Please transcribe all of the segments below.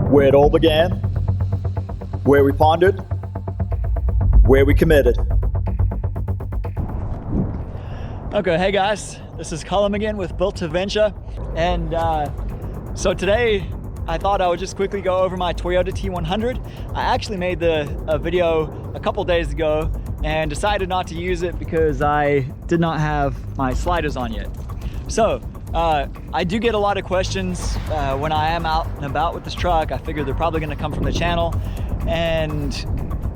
Where it all began, where we pondered, where we committed. Okay, hey guys, this is Cullum again with Built to Venture, and so today I thought I would just quickly go over my Toyota T100. I actually made a video a couple days ago and decided not to use it because I did not have my sliders on yet. So I do get a lot of questions when I am out and about with this truck. I figure they're probably going to come from the channel, and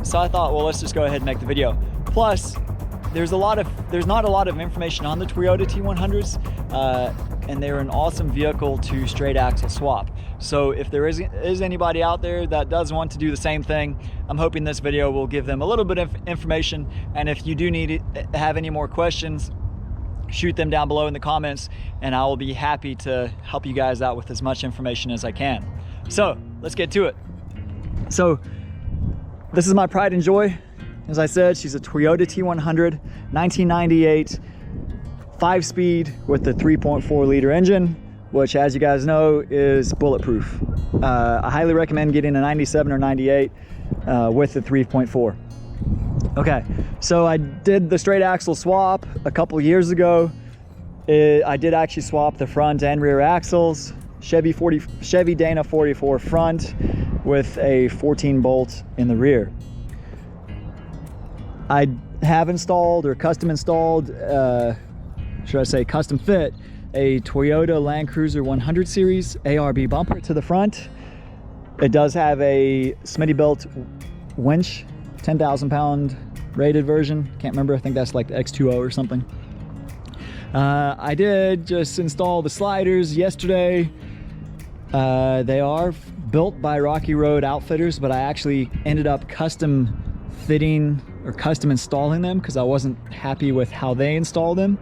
so I thought, well, let's just go ahead and make the video. Plus, there's not a lot of information on the Toyota T100s, and they're an awesome vehicle to straight axle swap. So if there is anybody out there that does want to do the same thing, I'm hoping this video will give them a little bit of information. And if you do have any more questions, shoot them down below in the comments, and I will be happy to help you guys out with as much information as I can. So let's get to it. So this is my pride and joy. As I said, she's a Toyota T100, 1998, 5-speed with the 3.4 liter engine, which, as you guys know, is bulletproof. I highly recommend getting a 97 or 98 with the 3.4. Okay, so I did the straight axle swap a couple years ago. I did actually swap the front and rear axles. Chevy Dana 44 front with a 14 bolt in the rear. I have installed, or custom installed, should I say custom fit, a Toyota Land Cruiser 100 series ARB bumper to the front. It does have a Smittybilt winch, 10,000 pound rated version. Can't remember, I think that's like the X2O or something. I did just install the sliders yesterday. They are built by Rocky Road Outfitters, but I actually ended up custom fitting or custom installing them because I wasn't happy with how they installed them.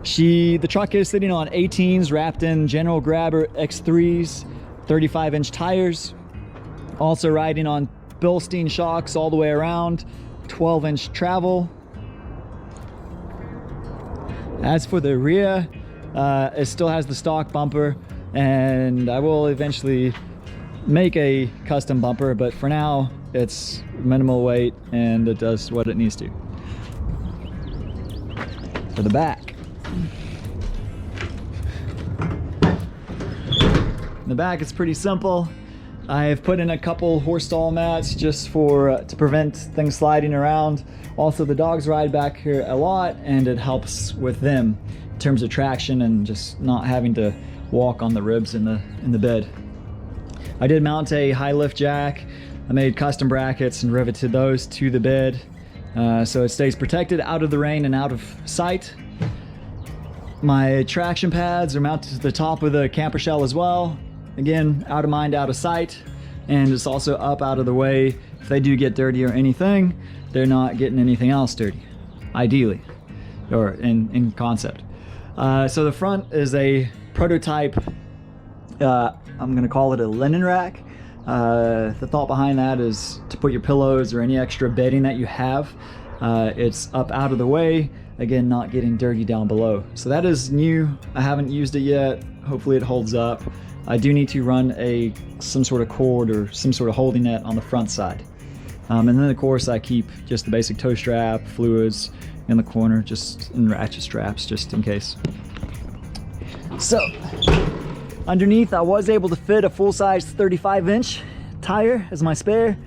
The truck is sitting on 18s wrapped in General Grabber X3s, 35-inch tires. Also riding on Bilstein shocks all the way around, 12-inch travel. As for the rear, it still has the stock bumper, and I will eventually make a custom bumper, but for now it's minimal weight and it does what it needs to. For the back. In the back it's pretty simple. I've put in a couple horse stall mats just to prevent things sliding around. Also, the dogs ride back here a lot, and it helps with them in terms of traction and just not having to walk on the ribs in the bed. I did mount a high lift jack. I made custom brackets and riveted those to the bed so it stays protected out of the rain and out of sight. My traction pads are mounted to the top of the camper shell as well. Again, out of mind, out of sight, and it's also up out of the way. If they do get dirty or anything, they're not getting anything else dirty, ideally, or in concept. So the front is a prototype, I'm gonna call it a linen rack. The thought behind that is to put your pillows or any extra bedding that you have. It's up out of the way, again, not getting dirty down below. So that is new. I haven't used it yet. Hopefully it holds up. I do need to run some sort of cord or some sort of holding net on the front side. And then of course I keep just the basic toe strap, fluids in the corner, just in ratchet straps, just in case. So underneath I was able to fit a full-size 35-inch tire as my spare.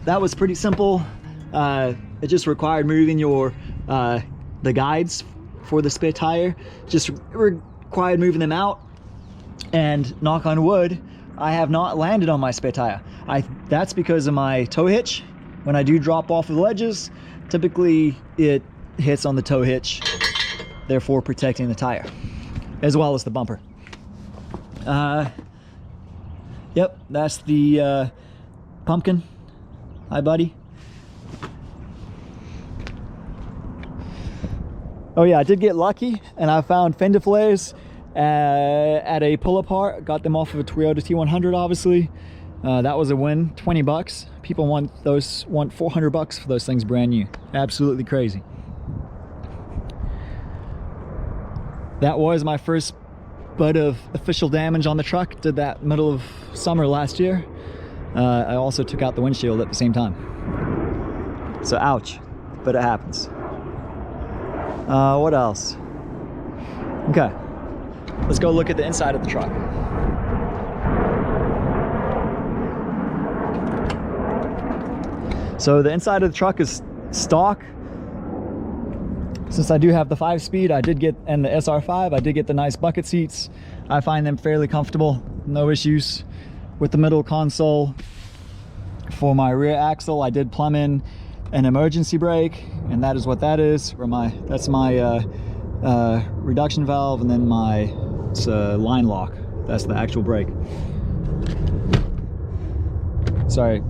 That was pretty simple. It just required moving the guides for the spare tire. Just required moving them out. And knock on wood, I have not landed on my spare tire. That's because of my tow hitch. When I do drop off of the ledges, typically it hits on the tow hitch, therefore protecting the tire, as well as the bumper. Yep, that's the pumpkin. Hi, buddy. Oh yeah, I did get lucky, and I found fender flares at a pull-apart. Got them off of a Toyota T100, obviously. That was a win. 20 bucks. People want 400 bucks for those things brand new. Absolutely crazy. That was my first bit of official damage on the truck. Did that middle of summer last year. I also took out the windshield at the same time. So ouch, but it happens. What else? Okay, let's go look at the inside of the truck. So the inside of the truck is stock. Since I do have the 5-speed, I did get, and the SR5, I did get the nice bucket seats. I find them fairly comfortable, no issues. With the middle console, for my rear axle, I did plumb in an emergency brake, and that is what that is. That's my reduction valve, and then my line lock. That's the actual brake. Sorry,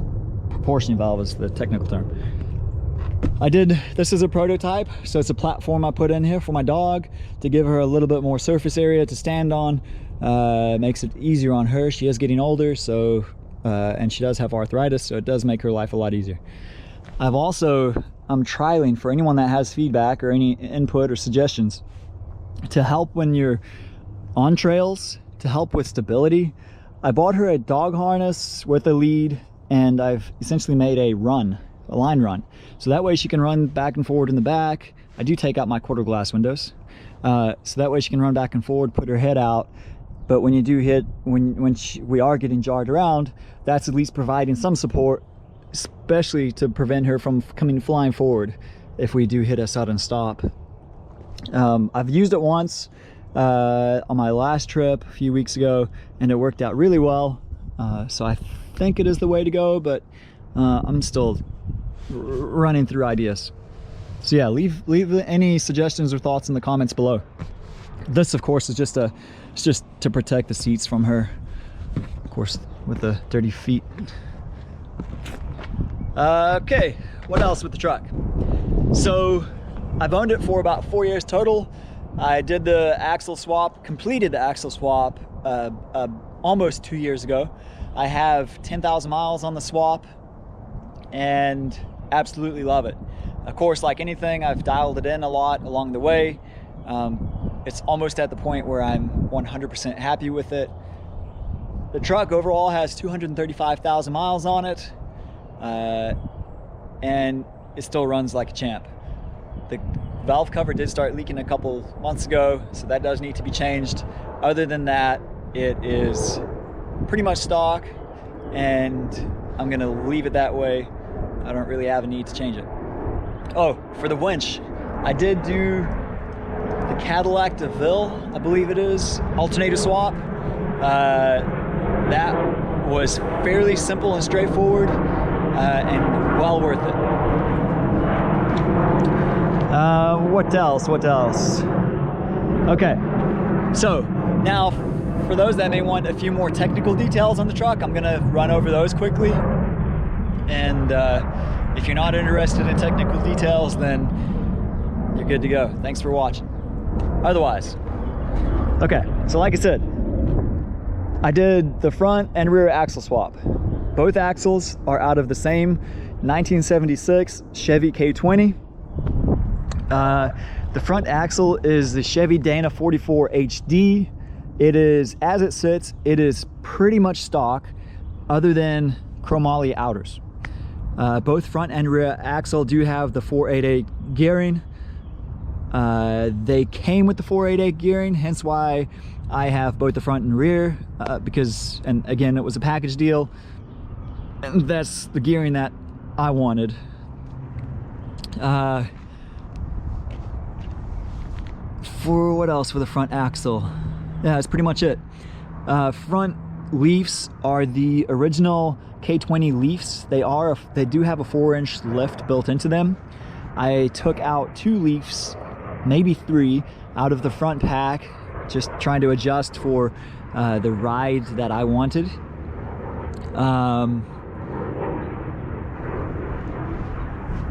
proportion valve is the technical term. This is a prototype, so it's a platform I put in here for my dog to give her a little bit more surface area to stand on. Makes it easier on her. She is getting older, so and she does have arthritis, so it does make her life a lot easier. I'm trialing for anyone that has feedback or any input or suggestions to help when you're on trails, to help with stability. I bought her a dog harness with a lead, and I've essentially made a line run, so that way she can run back and forward in the back. I do take out my quarter glass windows, so that way she can run back and forward, put her head out. But when you do hit, we are getting jarred around, that's at least providing some support, especially to prevent her from flying forward if we do hit a sudden stop. I've used it once on my last trip a few weeks ago, and it worked out really well. So I think it is the way to go, but I'm still running through ideas. So yeah, leave any suggestions or thoughts in the comments below. This, of course, is just to protect the seats from her, of course, with the dirty feet. Okay, what else with the truck? So I've owned it for about 4 years total. I did the axle swap, completed the axle swap almost 2 years ago. I have 10,000 miles on the swap and absolutely love it. Of course, like anything, I've dialed it in a lot along the way. It's almost at the point where I'm 100% happy with it. The truck overall has 235,000 miles on it, and it still runs like a champ. The valve cover did start leaking a couple months ago, so that does need to be changed. Other than that, it is pretty much stock, and I'm gonna leave it that way. I don't really have a need to change it. Oh, for the winch, I did do the Cadillac DeVille, I believe it is, alternator swap. That was fairly simple and straightforward, and well worth it. What else? Okay, so now for those that may want a few more technical details on the truck, I'm gonna run over those quickly. And if you're not interested in technical details, then you're good to go. Thanks for watching. Otherwise, okay, so like I said, I did the front and rear axle swap. Both axles are out of the same 1976 Chevy K20. The front axle is the Chevy Dana 44 HD. It is, as it sits, it is pretty much stock, other than chromoly outers. Both front and rear axle do have the 488 gearing. They came with the 488 gearing, hence why I have both the front and rear, because, and again, it was a package deal, and that's the gearing that I wanted. For what else for the front axle? Yeah, that's pretty much it. Front leafs are the original K20 leafs. They do have a 4-inch lift built into them. I took out 2 leafs, maybe 3, out of the front pack, just trying to adjust for the ride that I wanted.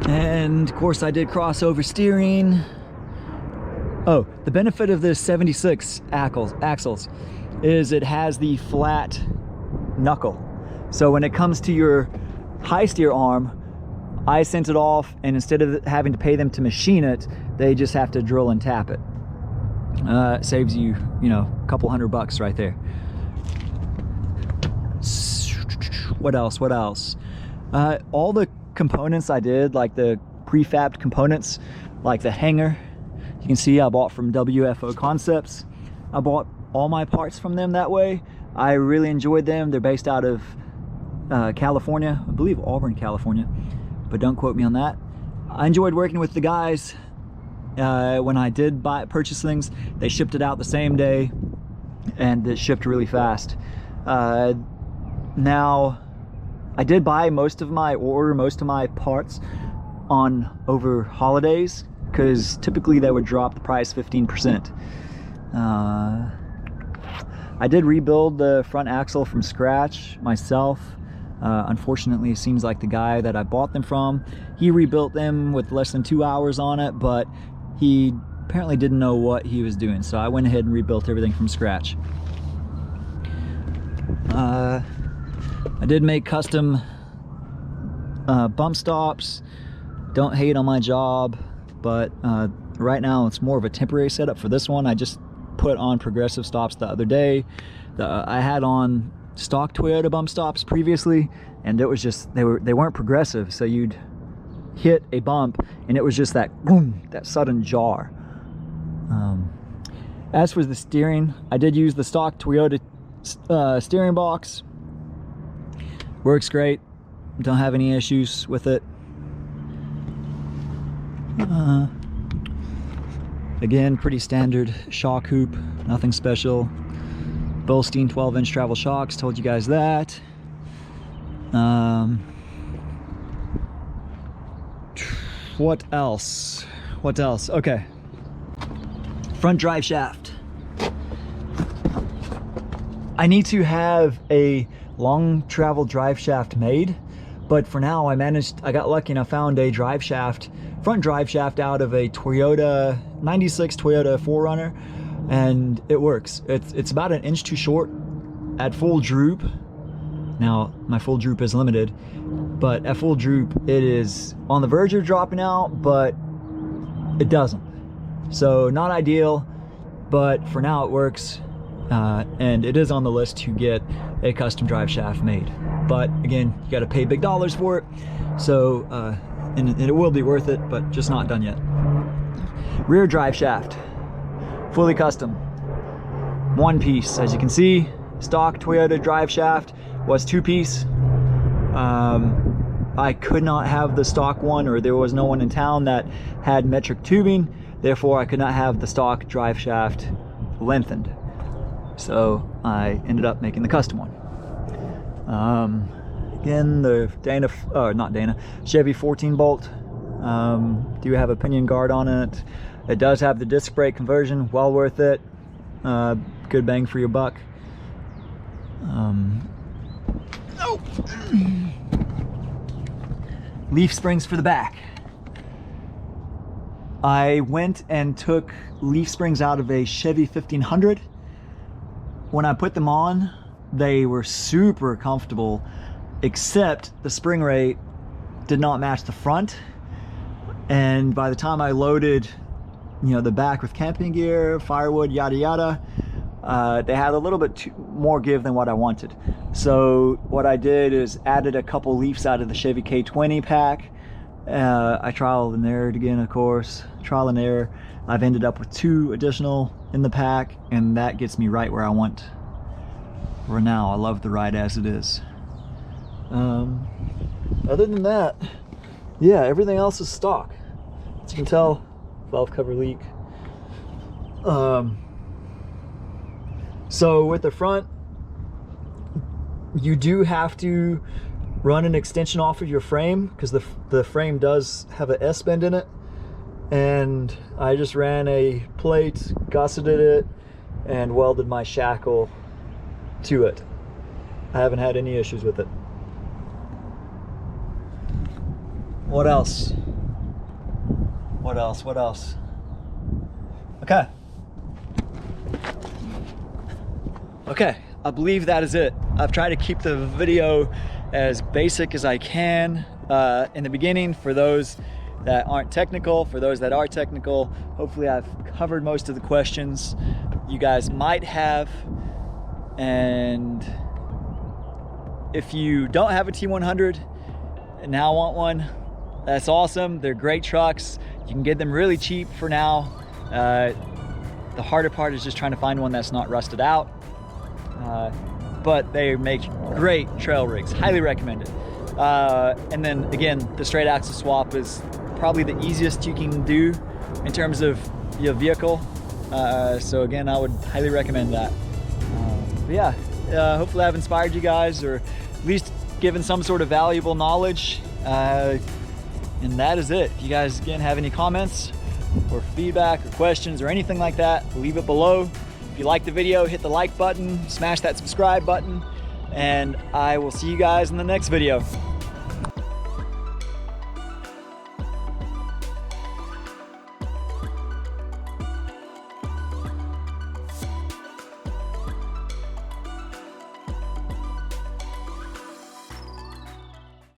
And of course I did crossover steering. Oh, the benefit of this 76 axles is it has the flat knuckle. So when it comes to your high steer arm, I sent it off, and instead of having to pay them to machine it, they just have to drill and tap it. Saves you, you know, a couple $100 right there. What else? What else? All the components I did, like the prefabbed components, like the hanger, you can see I bought from WFO Concepts. I bought all my parts from them that way. I really enjoyed them. They're based out of California, I believe Auburn, California, but don't quote me on that. I enjoyed working with the guys. When I did purchase things, they shipped it out the same day, and it shipped really fast. Now, I did buy most of my parts on over holidays, because typically they would drop the price 15%. I did rebuild the front axle from scratch myself. Unfortunately, it seems like the guy that I bought them from, he rebuilt them with less than 2 hours on it, but he apparently didn't know what he was doing, so I went ahead and rebuilt everything from scratch. I did make custom bump stops. Don't hate on my job, but right now it's more of a temporary setup for this one. I just put on progressive stops the other day. I had on stock Toyota bump stops previously, and it was just, they weren't progressive, so you'd hit a bump and it was just that boom, that sudden jar. As for the steering, I did use the stock Toyota steering box. Works great, don't have any issues with it. Again, pretty standard shock hoop, nothing special. Bolstein 12-inch travel shocks, told you guys that. What else? What else? Okay. Front drive shaft. I need to have a long travel drive shaft made, but for now I got lucky and I found a drive shaft, front drive shaft out of a Toyota 96 Toyota 4Runner, and it works. It's about an inch too short at full droop. Now my full droop is limited, but at full droop it is on the verge of dropping out, but it doesn't. So not ideal, but for now it works, and it is on the list to get a custom drive shaft made. But again, you got to pay big dollars for it, so and it will be worth it, but just not done yet. Rear drive shaft, fully custom, one piece. As you can see, stock Toyota drive shaft was 2-piece. I could not have the stock one, or there was no one in town that had metric tubing, therefore I could not have the stock drive shaft lengthened, so I ended up making the custom one. Again, the Chevy 14 bolt, do have a pinion guard on it. It does have the disc brake conversion, well worth it. Good bang for your buck. Leaf springs for the back. I went and took leaf springs out of a Chevy 1500. When I put them on, they were super comfortable, except the spring rate did not match the front. And by the time I loaded, you know, the back with camping gear, firewood, yada yada, they had a little bit more give than what I wanted. So what I did is added a couple leaves out of the Chevy K20 pack. I trialed and errored again, of course, trial and error. I've ended up with 2 additional in the pack, and that gets me right where I want. For now, I love the ride as it is. Other than that, yeah, everything else is stock. As you can tell, valve cover leak. So with the front, you do have to run an extension off of your frame, because the frame does have an S-bend in it, and I just ran a plate, gusseted it, and welded my shackle to it. I haven't had any issues with it. What else? What else? What else? Okay. Okay, I believe that is it. I've tried to keep the video as basic as I can in the beginning for those that aren't technical. For those that are technical, hopefully I've covered most of the questions you guys might have. And if you don't have a T100 and now want one, that's awesome. They're great trucks. You can get them really cheap for now. The harder part is just trying to find one that's not rusted out. But they make great trail rigs. Highly recommend it. And then again, the straight axle swap is probably the easiest you can do in terms of your vehicle. So again, I would highly recommend that. But yeah, hopefully I've inspired you guys, or at least given some sort of valuable knowledge. And that is it. If you guys again have any comments or feedback or questions or anything like that, leave it below. If you like the video, hit the like button, smash that subscribe button, and I will see you guys in the next video.